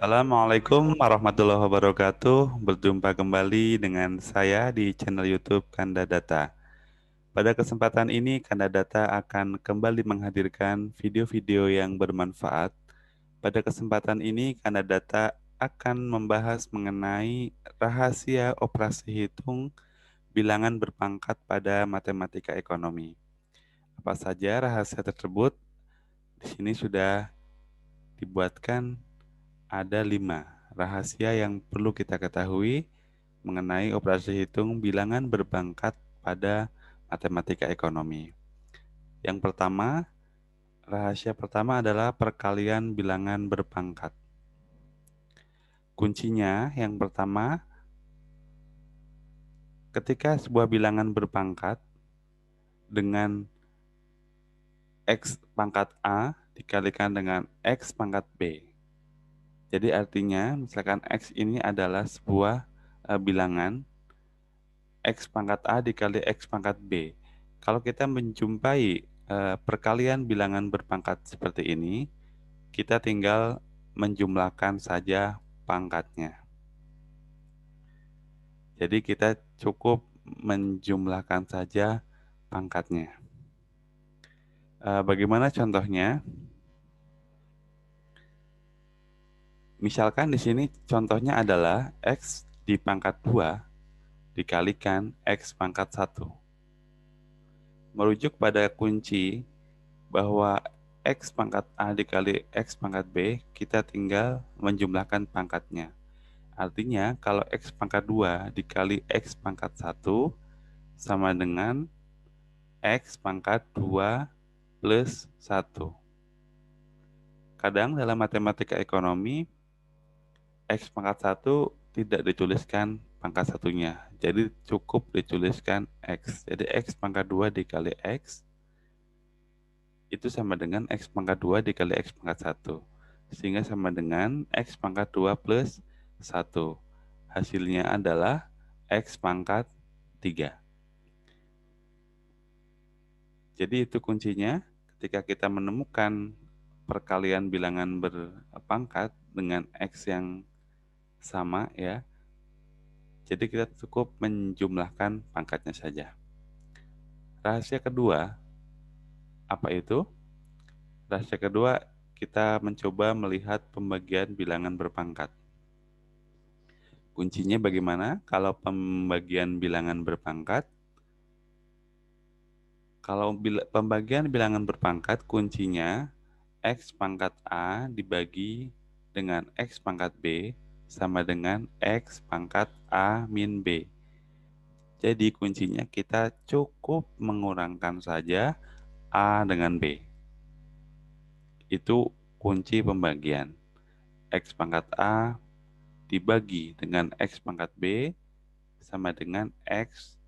Assalamualaikum warahmatullahi wabarakatuh. Berjumpa kembali dengan saya di channel YouTube Kanda Data. Pada kesempatan ini, Kanda Data akan kembali menghadirkan video-video yang bermanfaat. Pada kesempatan ini, Kanda Data akan membahas mengenai rahasia operasi hitung bilangan berpangkat pada matematika ekonomi. Apa saja rahasia tersebut? Di sini sudah dibuatkan ada 5 rahasia yang perlu kita ketahui mengenai operasi hitung bilangan berpangkat pada matematika ekonomi. Yang pertama, rahasia pertama adalah perkalian bilangan berpangkat. Kuncinya yang pertama, ketika sebuah bilangan berpangkat dengan X pangkat A dikalikan dengan X pangkat B. Jadi artinya misalkan X ini adalah sebuah bilangan X pangkat A dikali X pangkat B. Kalau kita menjumpai perkalian bilangan berpangkat seperti ini, kita tinggal menjumlahkan saja pangkatnya. Jadi kita cukup menjumlahkan saja pangkatnya. Bagaimana contohnya? Misalkan di sini contohnya adalah X di pangkat 2 dikalikan X pangkat 1. Merujuk pada kunci bahwa X pangkat A dikali X pangkat B, kita tinggal menjumlahkan pangkatnya. Artinya, kalau X pangkat 2 dikali X pangkat 1 sama dengan X pangkat 2 plus 1. Kadang dalam matematika ekonomi, X pangkat 1 tidak dituliskan pangkat satunya. Jadi cukup dituliskan X. Jadi X pangkat 2 dikali X itu sama dengan X pangkat 2 dikali X pangkat 1. Sehingga sama dengan X pangkat 2 plus 1. Hasilnya adalah X pangkat 3. Jadi itu kuncinya ketika kita menemukan perkalian bilangan berpangkat dengan X yang sama ya. Jadi kita cukup menjumlahkan pangkatnya saja. Rahasia kedua, apa itu? Rahasia kedua, kita mencoba melihat pembagian bilangan berpangkat. Kuncinya bagaimana? Kalau pembagian bilangan berpangkat, kalau pembagian bilangan berpangkat, kuncinya X pangkat A dibagi dengan X pangkat B sama dengan X pangkat A min B. Jadi kuncinya kita cukup mengurangkan saja A dengan B. Itu kunci pembagian. X pangkat A dibagi dengan X pangkat B sama dengan X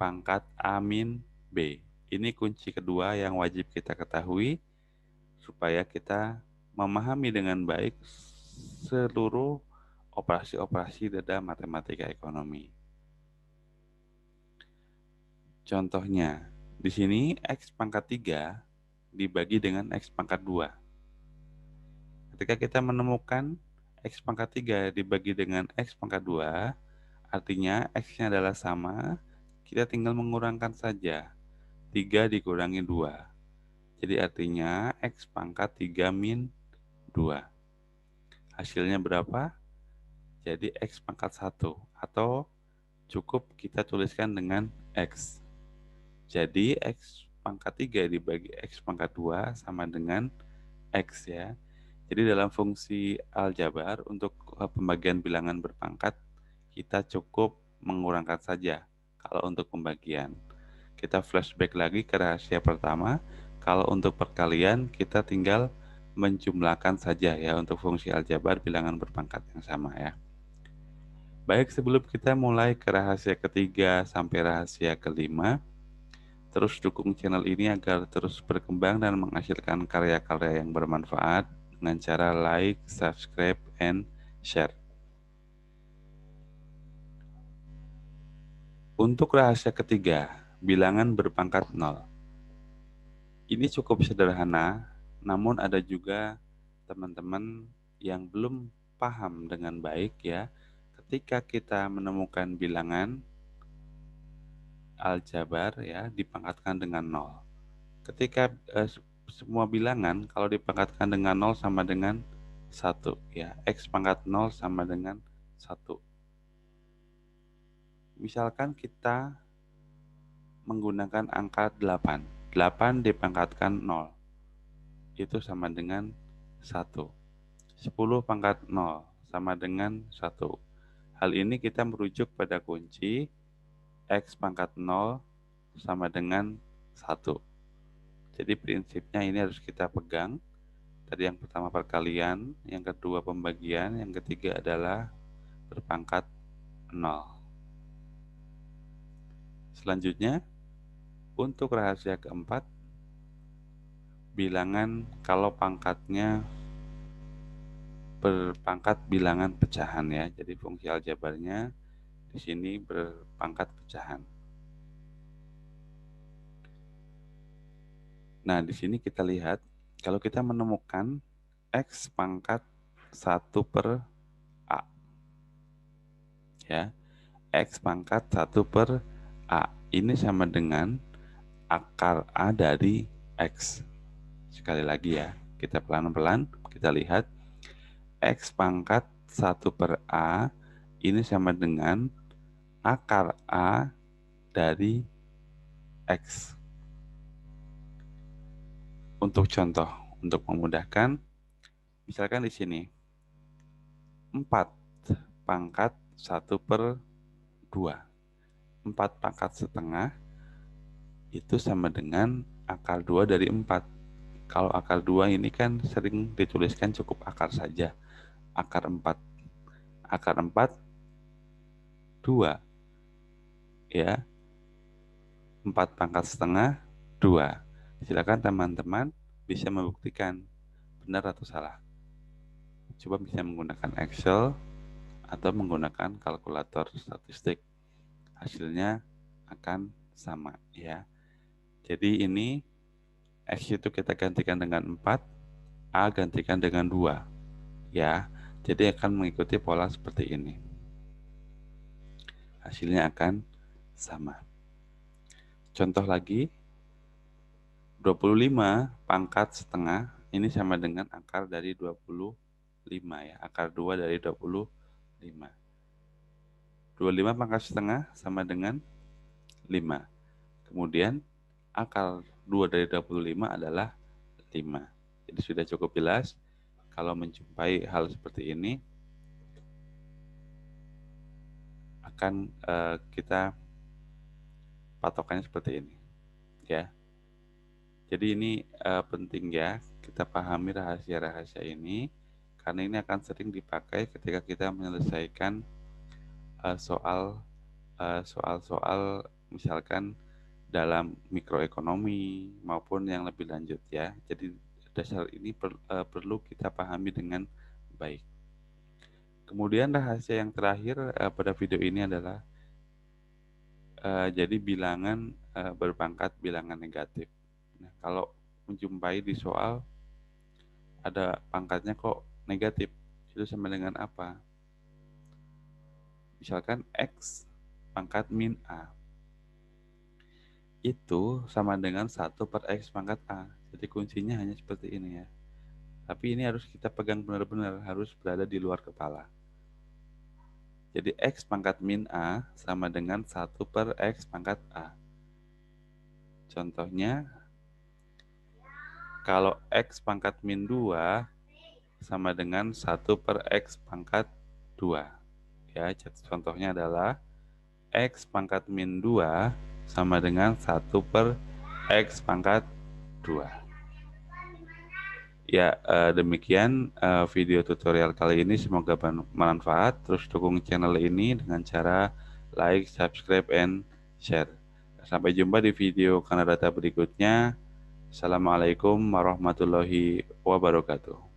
pangkat A min B. Ini kunci kedua yang wajib kita ketahui supaya kita memahami dengan baik seluruh operasi-operasi dalam matematika ekonomi. Contohnya, di sini X pangkat 3 dibagi dengan X pangkat 2. Ketika kita menemukan X pangkat 3 dibagi dengan X pangkat 2, artinya X-nya adalah sama, kita tinggal mengurangkan saja. 3 dikurangi 2. Jadi artinya X pangkat 3 min 2. Hasilnya berapa? Jadi X pangkat 1. Atau cukup kita tuliskan dengan X. Jadi X pangkat 3 dibagi X pangkat 2 sama dengan X ya. Jadi dalam fungsi aljabar untuk pembagian bilangan berpangkat, kita cukup mengurangkan saja kalau untuk pembagian. Kita flashback lagi ke rahasia pertama, kalau untuk perkalian kita tinggal menjumlahkan saja ya untuk fungsi aljabar bilangan berpangkat yang sama ya. Baik, sebelum kita mulai ke rahasia ketiga sampai rahasia kelima, terus dukung channel ini agar terus berkembang dan menghasilkan karya-karya yang bermanfaat dengan cara like, subscribe, and share. Untuk rahasia ketiga, bilangan berpangkat 0. Ini cukup sederhana, namun ada juga teman-teman yang belum paham dengan baik ya, ketika kita menemukan bilangan aljabar ya dipangkatkan dengan 0. Ketika semua bilangan kalau dipangkatkan dengan 0 sama dengan 1 ya, X pangkat 0 sama dengan 1. Misalkan kita menggunakan angka 8. 8 dipangkatkan 0. Itu sama dengan 1. 10 pangkat 0 sama dengan 1. Hal ini kita merujuk pada kunci X pangkat 0 sama dengan 1. Jadi prinsipnya ini harus kita pegang. Tadi yang pertama perkalian, yang kedua pembagian, yang ketiga adalah berpangkat 0. Selanjutnya, untuk rahasia keempat, bilangan kalau pangkatnya berpangkat bilangan pecahan ya. Jadi fungsi aljabarnya di sini berpangkat pecahan. Nah, di sini kita lihat kalau kita menemukan X pangkat 1 per A. Ya, X pangkat 1 per A. Ini sama dengan akar A dari X. Sekali lagi ya, kita pelan-pelan kita lihat. X pangkat 1 per A ini sama dengan akar A dari X. Untuk contoh, untuk memudahkan, misalkan di sini 4 pangkat 1 per 2. 4 pangkat setengah itu sama dengan akar 2 dari 4. Kalau akar 2 ini kan sering dituliskan cukup akar saja. Akar 4. Akar 4, 2. Ya. 4 pangkat setengah, 2. Silakan teman-teman bisa membuktikan benar atau salah. Coba bisa menggunakan Excel atau menggunakan kalkulator statistik. Hasilnya akan sama ya. Jadi ini X itu kita gantikan dengan 4, A gantikan dengan 2 ya. Jadi akan mengikuti pola seperti ini. Hasilnya akan sama. Contoh lagi, 25 pangkat setengah ini sama dengan akar dari 25 ya. Akar 2 dari 25. 25 pangkat setengah sama dengan 5. Kemudian akar 2 dari 25 adalah 5. Jadi sudah cukup jelas kalau menjumpai hal seperti ini akan kita patokannya seperti ini ya. Jadi ini penting ya kita pahami rahasia-rahasia ini karena ini akan sering dipakai ketika kita menyelesaikan soal-soal misalkan dalam mikroekonomi maupun yang lebih lanjut ya. Jadi dasar ini perlu kita pahami dengan baik. Kemudian rahasia yang terakhir pada video ini adalah jadi bilangan berpangkat bilangan negatif. Nah, kalau menjumpai di soal ada pangkatnya kok negatif, itu sama dengan apa? Misalkan X pangkat min A. Itu sama dengan 1 per X pangkat A. Jadi kuncinya hanya seperti ini ya. Tapi ini harus kita pegang benar-benar, harus berada di luar kepala. Jadi X pangkat min A sama dengan 1 per X pangkat A. Contohnya, kalau X pangkat min 2 sama dengan 1 per X pangkat 2. Ya, contohnya adalah X pangkat min 2 sama dengan 1 per X pangkat 2. Ya, demikian video tutorial kali ini. Semoga bermanfaat. Terus dukung channel ini dengan cara like, subscribe, and share. Sampai jumpa di video Kanadata berikutnya. Assalamualaikum warahmatullahi wabarakatuh.